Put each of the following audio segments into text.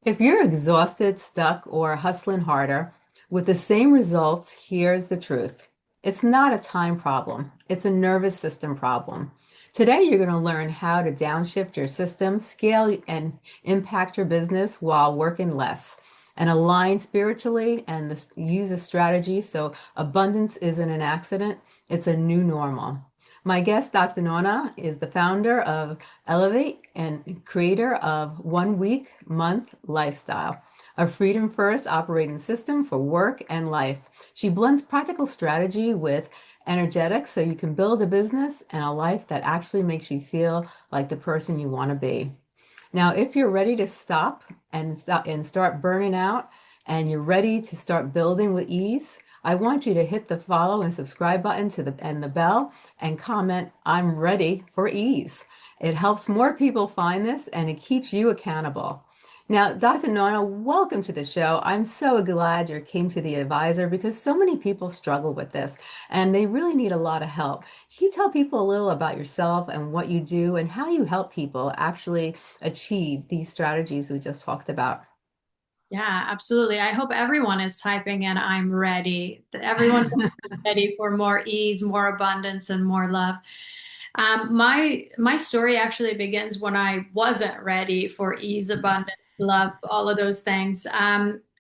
If you're exhausted, stuck, or hustling harder with the same results, here's the truth. It's not a time problem, it's a nervous system problem. Today, you're going to learn how to downshift your system, scale and impact your business while working less, and align spiritually and use a strategy so abundance isn't an accident, it's a new normal. My guest, Dr. Nona, is the founder of Elevate and creator of One Week Month Lifestyle, a freedom first operating system for work and life. She blends practical strategy with energetics so you can build a business and a life that actually makes you feel like the person you want to be. Now, if you're ready to start burning out and you're ready to start building with ease, I want you to hit the follow and subscribe button and the bell and comment, I'm ready for ease. It helps more people find this and it keeps you accountable. Now, Dr. Nona, welcome to the show. I'm so glad you came to the advisor because so many people struggle with this and they really need a lot of help. Can you tell people a little about yourself and what you do and how you help people actually achieve these strategies we just talked about? Yeah, absolutely. I hope everyone is typing in I'm ready. That everyone is ready for more ease, more abundance, and more love. My story actually begins when I wasn't ready for ease, abundance, love, all of those things.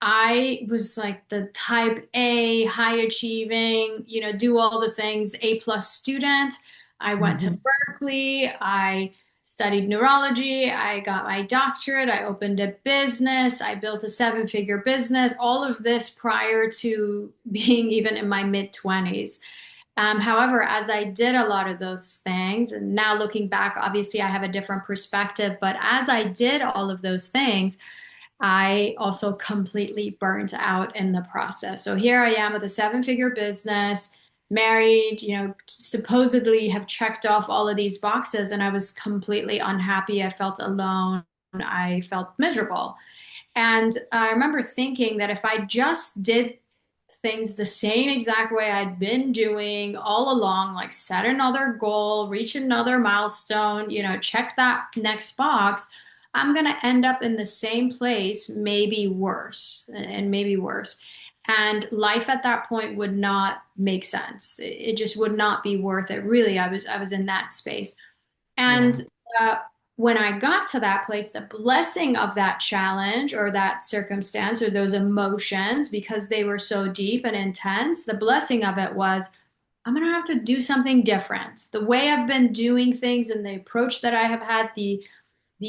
I was like the type A, high achieving, do all the things, A plus student. I went to Mhm. Berkeley. I studied neurology. I got my doctorate. I opened a business. I built a seven-figure business. All of this prior to being even in my mid 20s. However, as I did a lot of those things, and now looking back, obviously I have a different perspective, but as I did all of those things, I also completely burnt out in the process. So here I am with a seven-figure business, married, supposedly have checked off all of these boxes, and I was completely unhappy. I felt alone. I felt miserable. And I remember thinking that if I just did things the same exact way I'd been doing all along, like set another goal, reach another milestone, check that next box, I'm going to end up in the same place, maybe worse, and maybe worse. And life at that point would not make sense. It just would not be worth it. Really, I was in that space. Yeah. And uh, when I got to that place, the blessing of that challenge or that circumstance or those emotions, because they were so deep and intense, the blessing of it was I'm going to have to do something different. The way I've been doing things and the approach that I have had, the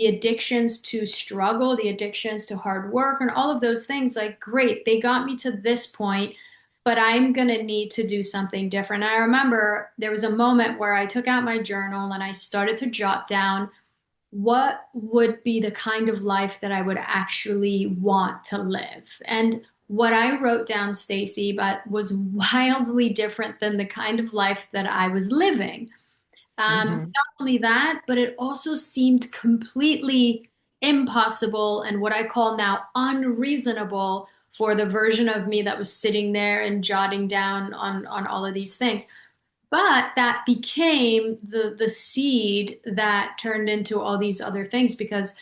addictions to struggle, the addictions to hard work, and all of those things, like, great, they got me to this point, but I'm going to need to do something different. And I remember there was a moment where I took out my journal and I started to jot down what would be the kind of life that I would actually want to live. And what I wrote down, Stacey, but was wildly different than the kind of life that I was living. Hmm. Not only that, but it also seemed completely impossible and what I call now unreasonable for the version of me that was sitting there and jotting down on all of these things. But that became the seed that turned into all these other things because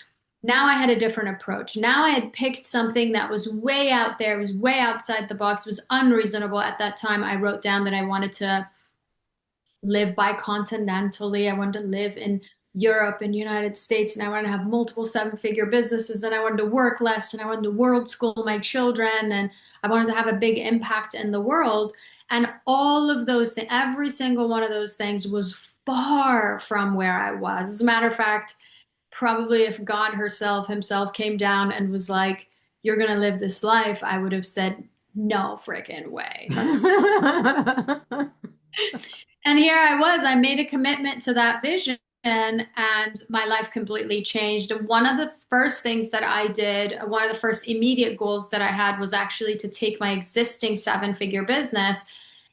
now I had a different approach. Now I had picked something that was way out there, was way outside the box, was unreasonable. At that time, I wrote down that I wanted to live bicontinentally. I wanted to live in Europe and United States, and I wanted to have multiple seven-figure businesses, and I wanted to work less, and I wanted to world school my children, and I wanted to have a big impact in the world. And all of those things, every single one of those things was far from where I was. As a matter of fact, probably if God herself himself came down and was like, "You're gonna live this life," I would have said, "No freaking way. That's And here I was, I made a commitment to that vision and my life completely changed. And one of the first things that I did, one of the first immediate goals that I had was actually to take my existing seven-figure business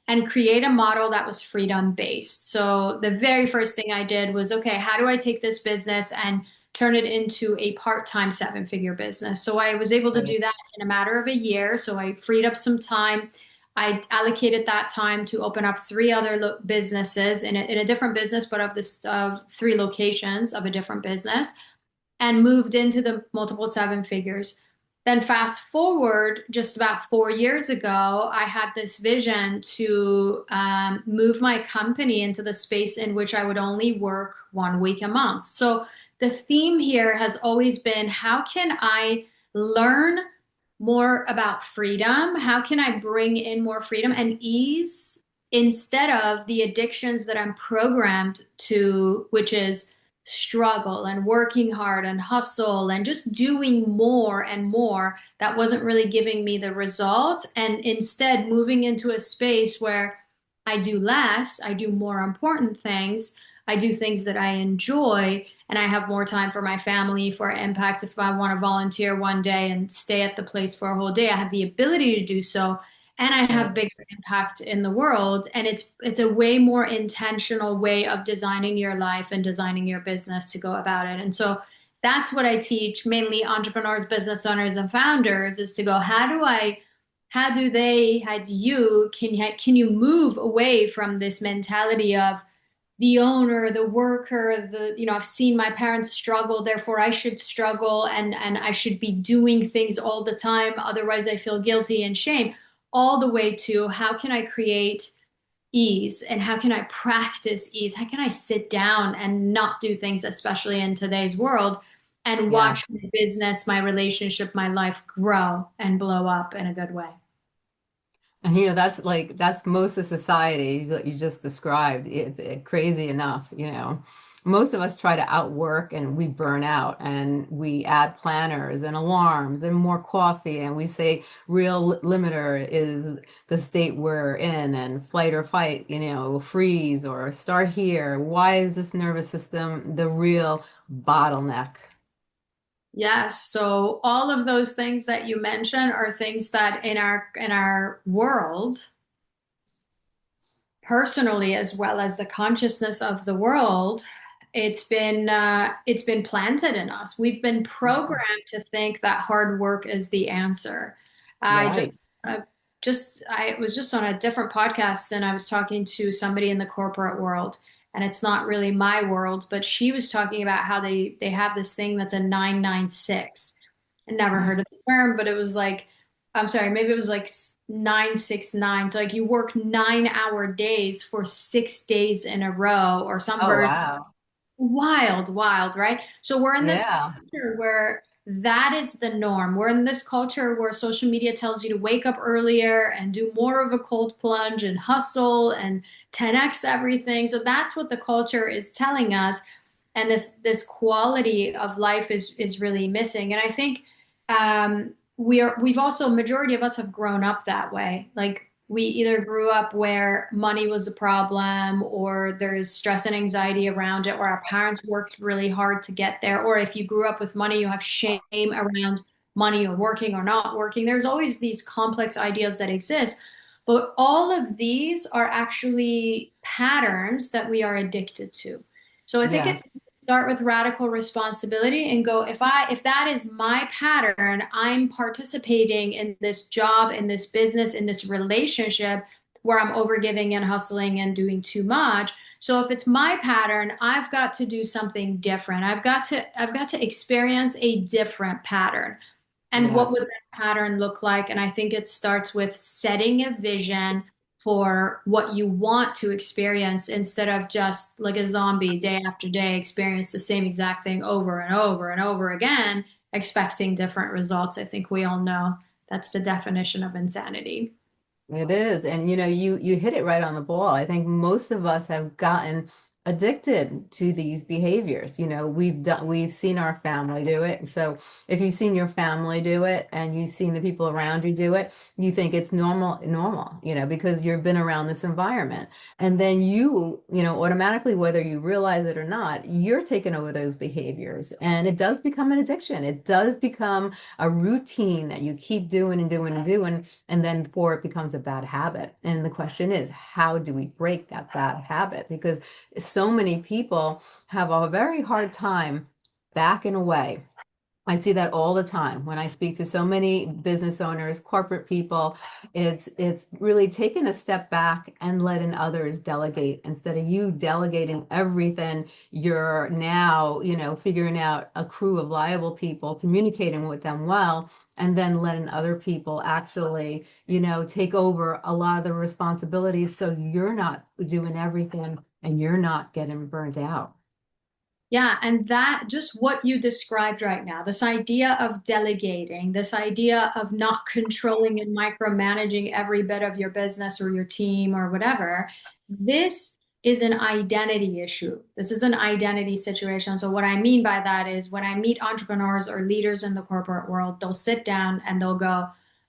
and create a model that was freedom based. So the very first thing I did was, okay, how do I take this business and turn it into a part-time seven-figure business? So I was able to Right. do that in a matter of a year. So I freed up some time. I allocated that time to open up three other businesses in a different business, but of this three locations of a different business. and moved into the multiple seven figures. Then fast forward just about 4 years ago, I had this vision to move my company into the space in which I would only work 1 week a month. So the theme here has always been, how can I learn more about freedom? How can I bring in more freedom and ease instead of the addictions that I'm programmed to, which is struggle and working hard and hustle and just doing more and more that wasn't really giving me the results, and instead moving into a space where I do less, I do more important things, I do things that I enjoy, and I have more time for my family, for impact. If I want to volunteer one day and stay at the place for a whole day, I have the ability to do so, and I have Right. bigger impact in the world. And it's a way more intentional way of designing your life and designing your business to go about it. And so that's what I teach mainly entrepreneurs, business owners, and founders, is to go, how do you, can you move away from this mentality of the owner, the worker, I've seen my parents struggle, therefore I should struggle, and I should be doing things all the time, otherwise I feel guilty and shame, all the way to how can I create ease and how can I practice ease? How can I sit down and not do things, especially in today's world, and Yeah. watch my business, my relationship, my life grow and blow up in a good way? And that's most of society that you just described. It's crazy enough, Most of us try to outwork and we burn out and we add planners and alarms and more coffee and we say real limiter is the state we're in and flight or fight, freeze or start here. Why is this nervous system the real bottleneck? Yes, so all of those things that you mentioned are things that in our world, personally as well as the consciousness of the world, it's been planted in us. We've been Yeah. programmed to think that hard work is the answer. I just Right. I was just on a different podcast and I was talking to somebody in the corporate world, and it's not really my world, but she was talking about how they have this thing that's a 996. I never heard of the term, but it was like, I'm sorry, maybe it was like 969. So like you work 9 hour days for 6 days in a row or some Oh, version. wow. Wild, wild, right? So we're in this Yeah. culture where that is the norm. We're in this culture where social media tells you to wake up earlier and do more of a cold plunge and hustle and 10x everything. So that's what the culture is telling us, and this quality of life is really missing. And I think we've also, majority of us have grown up that way. Like we either grew up where money was a problem, or there's stress and anxiety around it, or our parents worked really hard to get there, or if you grew up with money, you have shame around money or working or not working. There's always these complex ideas that exist, but all of these are actually patterns that we are addicted to. So I think Yeah. it start with radical responsibility and go, if that is my pattern, I'm participating in this job, in this business, in this relationship where I'm overgiving and hustling and doing too much. So if it's my pattern, I've got to do something different. I've got to experience a different pattern. And what would Yes. that pattern look like? And I think it starts with setting a vision for what you want to experience, instead of just like a zombie day after day experience the same exact thing over and over and over again, expecting different results. I think we all know that's the definition of insanity. It is. And you hit it right on the ball. I think most of us have gotten addicted to these behaviors. We've seen our family do it. So if you've seen your family do it and you've seen the people around you do it, you think it's normal, because you've been around this environment. And then automatically, whether you realize it or not, you're taking over those behaviors. And it does become an addiction. It does become a routine that you keep doing and doing and doing, and then before it becomes a bad habit. And the question is, how do we break that bad habit? Because so many people have a very hard time backing away I see that all the time when I speak to so many business owners, corporate people. It's really taking a step back and letting others delegate instead of you delegating everything. You're now, figuring out a crew of liable people, communicating with them well, and then letting other people actually, take over a lot of the responsibilities so you're not doing everything and you're not getting burnt out. Yeah, and that just what you described right now, this idea of delegating, this idea of not controlling and micromanaging every bit of your business or your team or whatever, this is an identity issue. This is an identity situation. So, what I mean by that is when I meet entrepreneurs or leaders in the corporate world, they'll sit down and they'll go,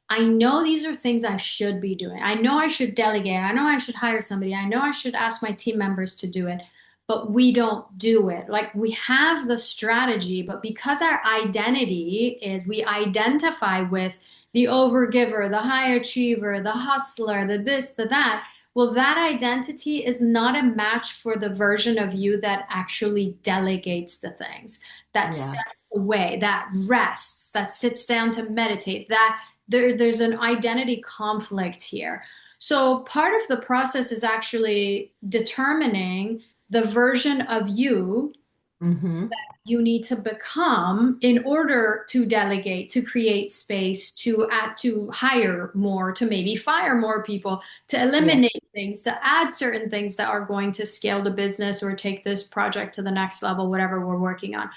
I know these are things I should be doing. I know I should delegate. I know I should hire somebody. I know I should ask my team members to do it, but we don't do it. Like we have the strategy, but because our identity is we identify with the overgiver, the high achiever, the hustler, the this, the that. Well, that identity is not a match for the version of you that actually delegates the things, that Yeah. steps away, that rests, that sits down to meditate, that there's an identity conflict here. So part of the process is actually determining the version of you Hmm. you need to become in order to delegate, to create space, to hire more, to maybe fire more people, to Yeah. eliminate things, to add certain things that are going to scale the business or take this project to the next level, whatever we're working on.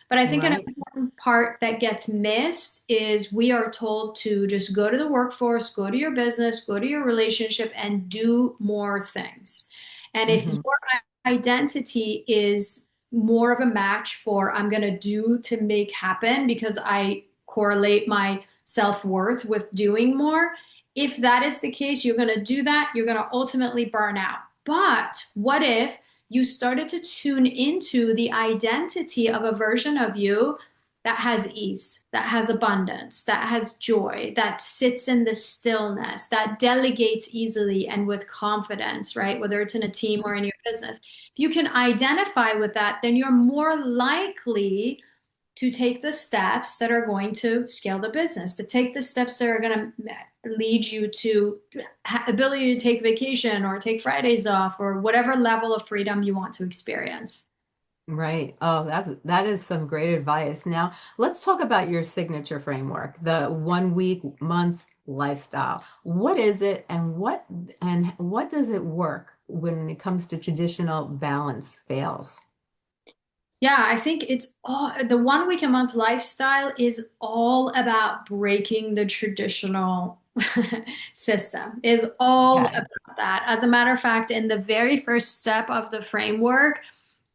But I think an Right. important part that gets missed is we are told to just go to the workforce, go to your business, go to your relationship, and do more things. And if Hmm. your identity is more of a match for I'm going to do to make happen because I correlate my self-worth with doing more. If that is the case, you're going to do that, you're going to ultimately burn out. But what if you started to tune into the identity of a version of you that has ease, that has abundance, that has joy, that sits in the stillness, that delegates easily and with confidence, right? Whether it's in a team or in your business. If you can identify with that, then you're more likely to take the steps that are going to scale the business, to take the steps that are going to lead you to ability to take vacation or take Fridays off or whatever level of freedom you want to experience. Right. Oh, that is some great advice. Now, let's talk about your signature framework, the 1 week, month lifestyle. What is it and what does it work when it comes to traditional balance fails? Yeah, I think it's all the 1 week a month lifestyle is all about breaking the traditional system, is all Okay. about that. As a matter of fact, in the very first step of the framework,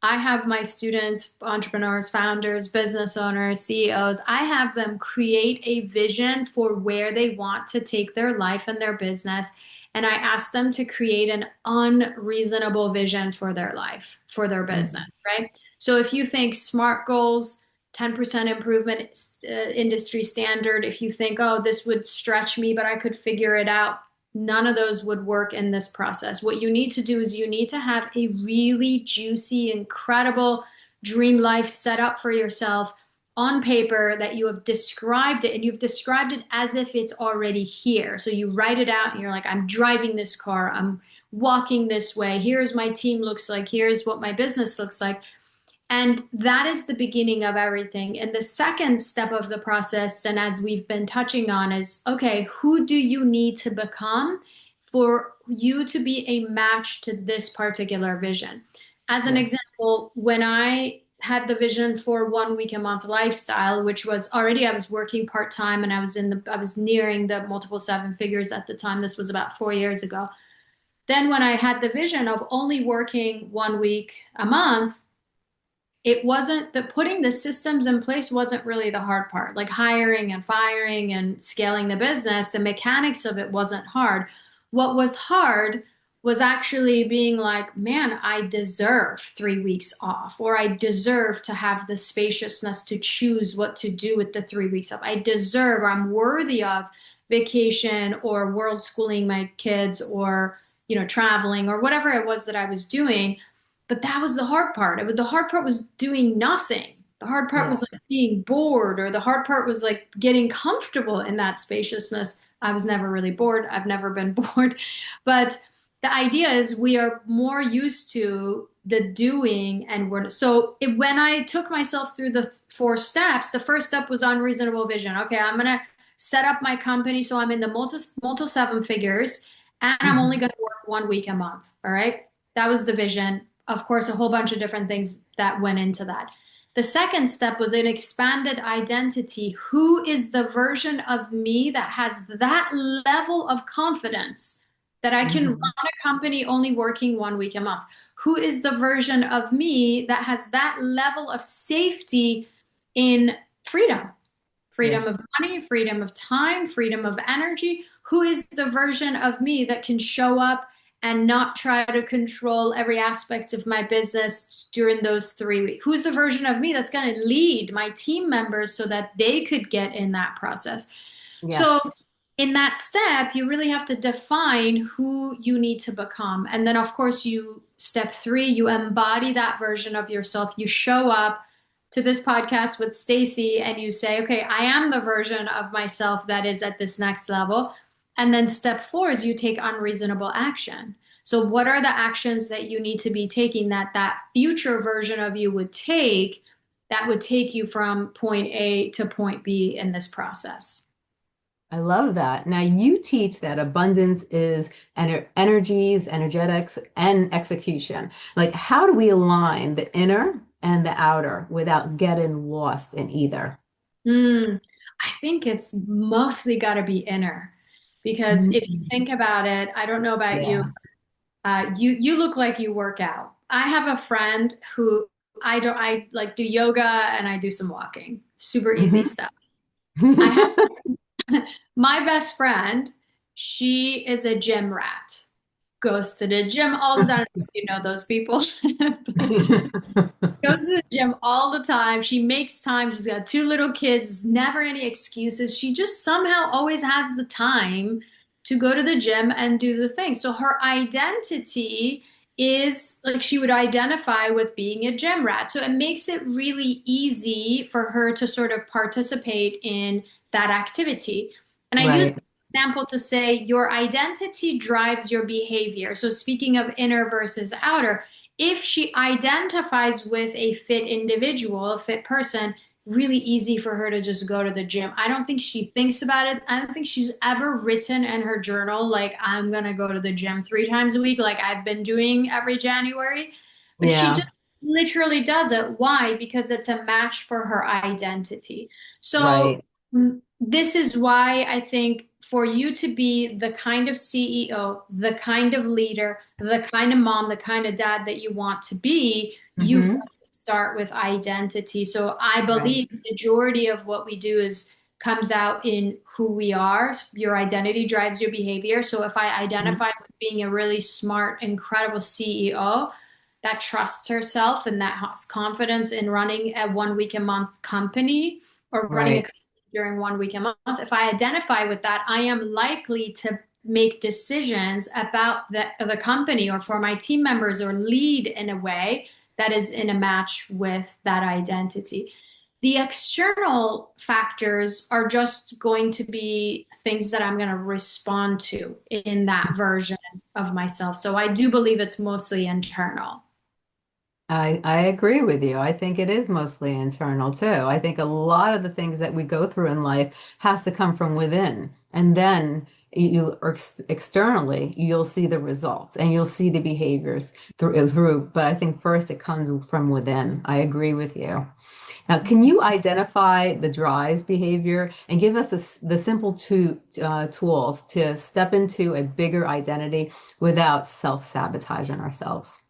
I have my students, entrepreneurs, founders, business owners, CEOs, I have them create a vision for where they want to take their life and their business. And I ask them to create an unreasonable vision for their life, for their business, Mhm. right? So if you think SMART goals, 10% improvement industry standard, if you think, oh, this would stretch me, but I could figure it out, none of those would work in this process. What you need to do is you need to have a really juicy, incredible dream life set up for yourself on paper that you have described it and you've described it as if it's already here. So you write it out and you're like, I'm driving this car, I'm walking this way, here's my team looks like, here's what my business looks like. And that is the beginning of everything. And the second step of the process, then as we've been touching on, is okay, who do you need to become for you to be a match to this particular vision? As an Yes. example, when I had the vision for 1 week a month lifestyle, which was already I was working part-time and I was nearing the multiple seven figures at the time. This was about 4 years ago. Then when I had the vision of only working 1 week a month, it wasn't that putting the systems in place wasn't really the hard part. Like hiring and firing and scaling the business, the mechanics of it wasn't hard. What was hard was actually being like, man, I deserve 3 weeks off, or I deserve to have the spaciousness to choose what to do with the 3 weeks off. I deserve, or I'm worthy of vacation or world schooling my kids or, traveling or whatever it was that I was doing. But that was the hard part. The hard part was doing nothing. The hard part Yeah. was like being bored, or the hard part was like getting comfortable in that spaciousness. I was never really bored. I've never been bored. But the idea is we are more used to the doing, and when I took myself through the four steps, the first step was unreasonable vision. Okay, I'm gonna set up my company so I'm in the multi seven figures, and I'm only Mhm. gonna work 1 week a month. All right, that was the vision. Of course, a whole bunch of different things that went into that. The second step was an expanded identity. Who is the version of me that has that level of confidence that I can run Mhm. a company only working 1 week a month? Who is the version of me that has that level of safety in freedom? Freedom of Yes. money, freedom of time, freedom of energy. Who is the version of me that can show up and not try to control every aspect of my business during those 3 weeks? Who's the version of me that's going to lead my team members so that they could get in that process? So, Yes. in that step, you really have to define who you need to become. And then, of course, step three, you embody that version of yourself. You show up to this podcast with Stacey and you say, okay, I am the version of myself that is at this next level. And then step four is you take unreasonable action. So what are the actions that you need to be taking that future version of you would take that would take you from point A to point B in this process? I love that. Now you teach that abundance is energies, energetics, and execution. Like, how do we align the inner and the outer without getting lost in either? I think it's mostly got to be inner because if you Mhm. think about it, I don't know about you, Yeah. you look like you work out. I have a friend who I like do yoga and I do some walking. Super easy Mhm. stuff. I have my best friend, she is a gym rat. Goes to the gym all the time. You know those people. Goes to the gym all the time. She makes time. She's got two little kids. There's never any excuses. She just somehow always has the time to go to the gym and do the thing. So her identity is like she would identify with being a gym rat. So it makes it really easy for her to sort of participate in that activity. And I use Right. the example to say your identity drives your behavior. So speaking of inner versus outer, if she identifies with a fit individual, a fit person, really easy for her to just go to the gym. I don't think she thinks about it. I don't think she's ever written in her journal, like, I'm going to go to the gym 3 times a week, like I've been doing every January. But she Yeah. just literally does it. Why? Because it's a match for her identity. So, Right. this is why I think for you to be the kind of CEO, the kind of leader, the kind of mom, the kind of dad that you want to be, you've Hmm. got to start with identity. So I Right. believe the majority of what we do is comes out in who we are. Your identity drives your behavior. So if I Mhm. identify with being a really smart, incredible CEO that trusts herself and that has confidence in running a 1 week a month company or running a Right. company during 1 week a month, if I identify with that, I am likely to make decisions about the company or for my team members or lead in a way that is in a match with that identity. The external factors are just going to be things that I'm going to respond to in that version of myself. So I do believe it's mostly internal. I agree with you. I think it is mostly internal too. I think a lot of the things that we go through in life has to come from within. And then or externally, you'll see the results and you'll see the behaviors through. But I think first it comes from within. I agree with you. Now, can you identify the drives behavior and give us the simple tools to step into a bigger identity without self-sabotaging ourselves?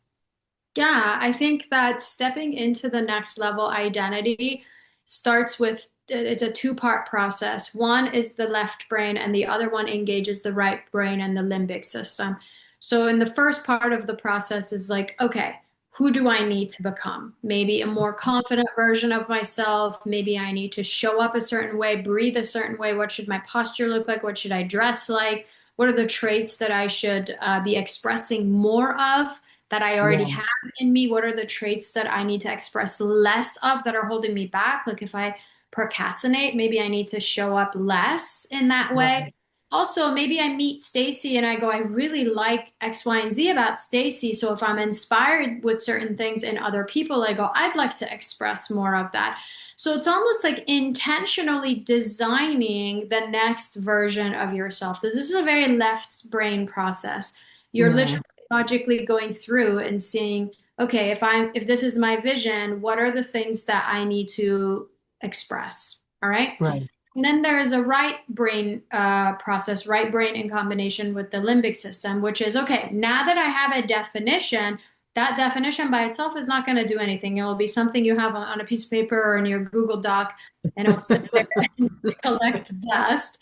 Yeah, I think that stepping into the next level identity starts with it's a two-part process. One is the left brain, and the other one engages the right brain and the limbic system. So, in the first part of the process, is like, okay, who do I need to become? Maybe a more confident version of myself. Maybe I need to show up a certain way, breathe a certain way. What should my posture look like? What should I dress like? What are the traits that I should be expressing more of that I already Yeah. have? in me? What are the traits that I need to express less of that are holding me back? Like if I procrastinate, maybe I need to show up less in that way. Right. Also, maybe I meet Stacey and I go, I really like X, Y, and Z about Stacey. So if I'm inspired with certain things in other people, I go, I'd like to express more of that. So it's almost like intentionally designing the next version of yourself. This is a very left brain process. You're Yeah. literally logically going through and seeing, okay, if this is my vision, what are the things that I need to express? All right. Right. And then there is a right brain process, right brain in combination with the limbic system, which is okay, now that I have a definition, that definition by itself is not going to do anything. It will be something you have on a piece of paper or in your Google Doc, and it will sit there and collect dust.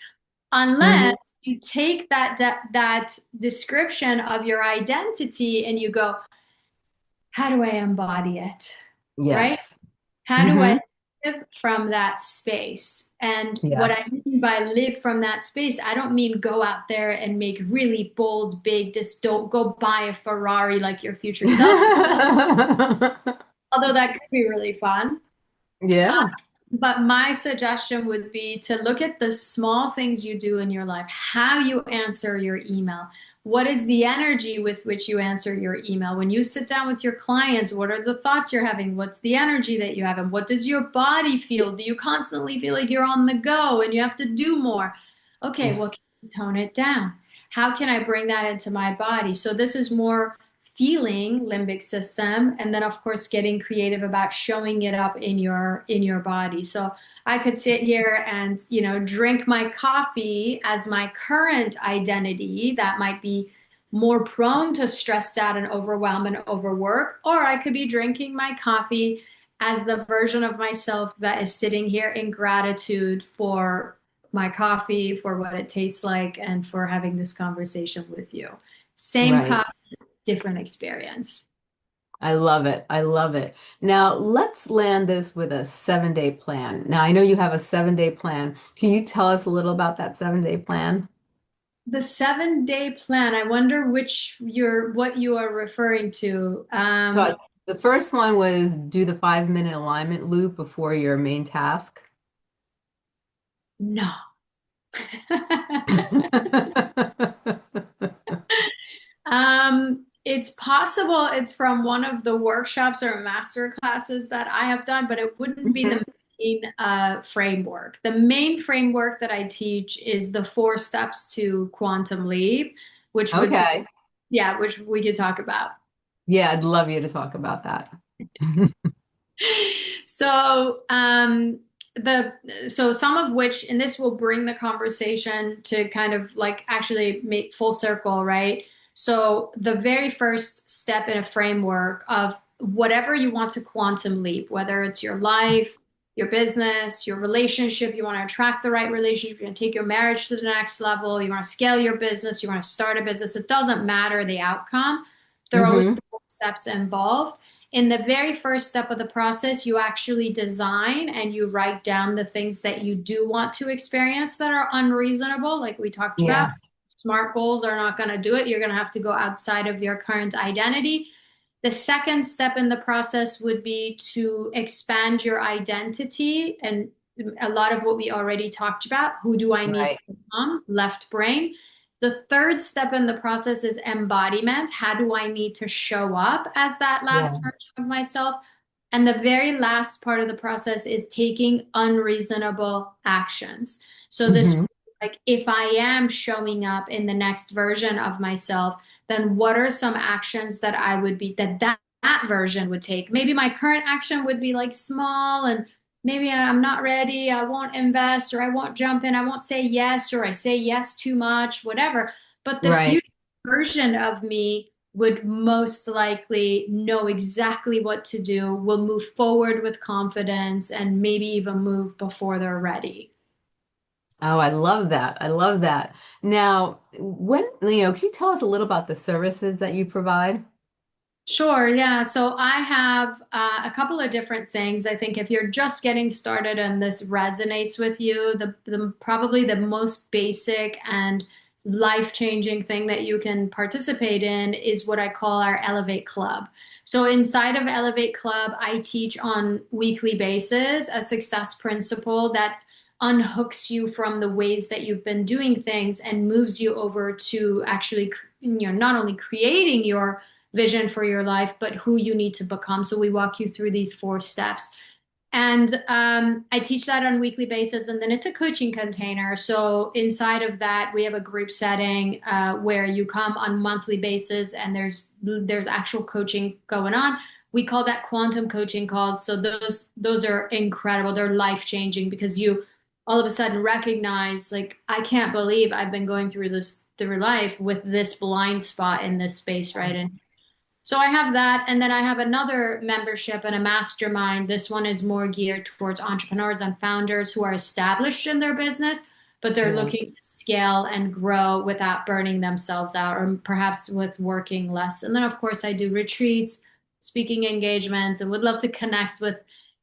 Unless Mhm. you take that description of your identity and you go, how do I embody it? Right? Yes. How do I Hmm. live from that space? And what I Yes. mean by live from that space, I don't mean go out there and make really bold, big, just don't go buy a Ferrari like your future self, although that could be really fun. Uh, Yeah. but my suggestion would be to look at the small things you do in your life, how you answer your email. What is the energy with which you answer your email? When you sit down with your clients, what are the thoughts you're having? What's the energy that you have? And what does your body feel? Do you constantly feel like you're on the go and you have to do more? Okay, well, Yes. can you tone it down? How can I bring that into my body? So this is more feeling limbic system, and then of course getting creative about showing it up in your body. So I could sit here and drink my coffee as my current identity that might be more prone to stressed out and overwhelm and overwork, or I could be drinking my coffee as the version of myself that is sitting here in gratitude for my coffee, for what it tastes like, and for having this conversation with you. Same Right. coffee, different experience. I love it. I love it. Now, let's land this with a 7-day plan. Now, I know you have a 7-day plan. Can you tell us a little about that 7-day plan? The 7-day plan, I wonder what you are referring to. The first one was do the 5-minute alignment loop before your main task. No. It's possible it's from one of the workshops or master classes that I have done, but it wouldn't be the Mhm. main framework. The main framework that I teach is the 4 steps to quantum leap, which would be, Okay. yeah, which we could talk about. Yeah, I'd love you to talk about that. So, the so some of which, and this will bring the conversation to kind of like actually make full circle, right? So the very first step in a framework of whatever you want to quantum leap, whether it's your life, your business, your relationship, you want to attract the right relationship, you want to take your marriage to the next level, you want to scale your business, you want to start a business, it doesn't matter the outcome. There are only Hmm. 4 steps involved. In the very first step of the process, you actually design and you write down the things that you do want to experience that are unreasonable, like we talked about. Yeah. Smart goals are not going to do it. You're going to have to go outside of your current identity. The second step in the process would be to expand your identity, and a lot of what we already talked about. Who do I need to Right. become? Left brain. The third step in the process is embodiment. How do I need to show up as that Yeah. last version of myself? And the very last part of the process is taking unreasonable actions. So this, Hmm. like, if I am showing up in the next version of myself, then what are some actions that I would be that version would take? Maybe my current action would be like small, and maybe I'm not ready, I won't invest, or I won't jump in, I won't say yes, or I say yes too much, whatever. But the Right. future version of me would most likely know exactly what to do, will move forward with confidence, and maybe even move before they're ready. Oh, I love that. I love that. Now, can you tell us a little about the services that you provide? Sure, yeah. So I have a couple of different things. I think if you're just getting started and this resonates with you, the probably the most basic and life-changing thing that you can participate in is what I call our Elevate Club. So inside of Elevate Club, I teach on weekly basis a success principle that unhooks you from the ways that you've been doing things and moves you over to actually, not only creating your vision for your life, but who you need to become. So we walk you through these 4 steps. And I teach that on a weekly basis, and then it's a coaching container. So inside of that, we have a group setting where you come on monthly basis, and there's actual coaching going on. We call that quantum coaching calls. So those are incredible. They're life changing because you all of a sudden recognize, like, I can't believe I've been going through this through life with this blind spot in this space, right? And so I have that, and then I have another membership and a mastermind. This one is more geared towards entrepreneurs and founders who are established in their business, but they're Yeah. looking to scale and grow without burning themselves out, or perhaps with working less. And then, of course, I do retreats, speaking engagements, and would love to connect with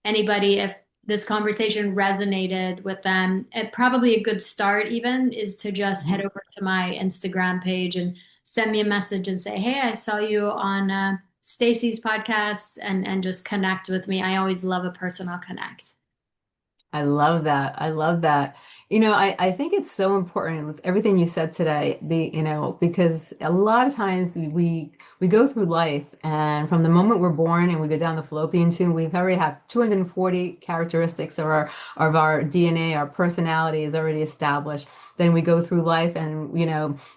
anybody if this conversation resonated with them. Probably a good start, even, is to just head Mhm. over to my Instagram page and send me a message and say, "Hey, I saw you on Stacey's podcast," and just connect with me. I always love a personal connect. I love that. I love that. I think it's so important with everything you said today, because a lot of times we go through life and from the moment we're born and we go down the fallopian tube, we already have 240 characteristics of our DNA, our personality is already established. Then we go through life and,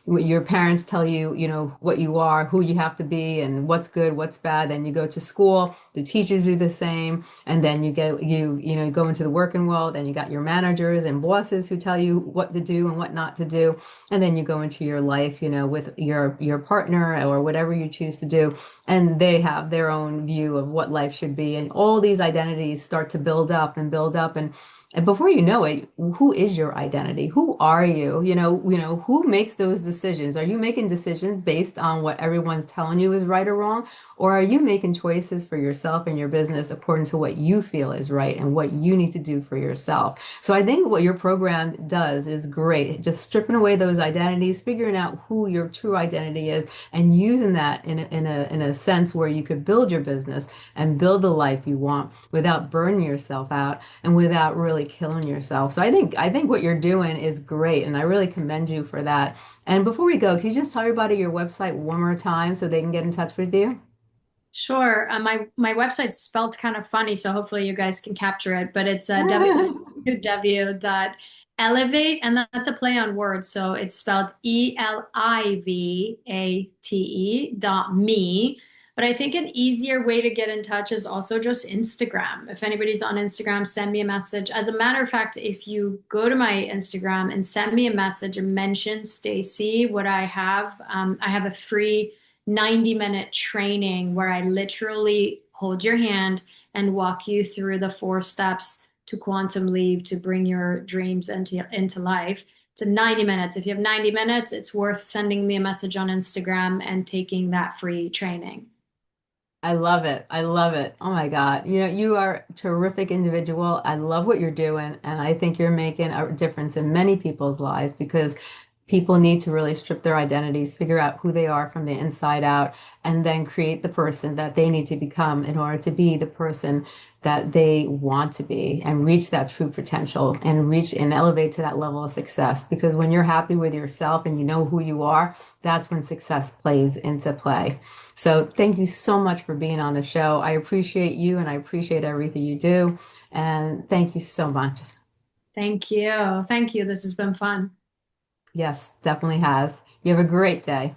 your parents tell you, what you are, who you have to be and what's good, what's bad. Then you go to school, the teachers do the same. And then you go into the working world and you got your managers and bosses who tell you what to do and what not to do. And then you go into your life, with your partner or whatever you choose to do. And they have their own view of what life should be. And all these identities start to build up and build up. And before you know it, who is your identity? Who are you? Who makes those decisions? Are you making decisions based on what everyone's telling you is right or wrong? Or are you making choices for yourself and your business according to what you feel is right and what you need to do for yourself? So I think what your program does is great. Just stripping away those identities, figuring out who your true identity is, and using that in a sense where you could build your business and build the life you want without burning yourself out and without really killing yourself. So I think what you're doing is great, and I really commend you for that. And before we go, can you just tell everybody your website one more time so they can get in touch with you? Sure. My website's spelled kind of funny, so hopefully you guys can capture it. But it's www.elevate, and that's a play on words. So it's spelled elivate.me. But I think an easier way to get in touch is also just Instagram. If anybody's on Instagram, send me a message. As a matter of fact, if you go to my Instagram and send me a message and mention Stacey, what I have a free 90-minute training where I literally hold your hand and walk you through the 4 steps to quantum leap to bring your dreams into life. It's a 90 minutes. If you have 90 minutes, it's worth sending me a message on Instagram and taking that free training. I love it. I love it. Oh my God. You are a terrific individual. I love what you're doing. And I think you're making a difference in many people's lives because people need to really strip their identities, figure out who they are from the inside out, and then create the person that they need to become in order to be the person that they want to be and reach that true potential and reach and elevate to that level of success. Because when you're happy with yourself and you know who you are, that's when success plays into play. So thank you so much for being on the show. I appreciate you and I appreciate everything you do. And thank you so much. Thank you. Thank you. This has been fun. Yes, definitely has. You have a great day.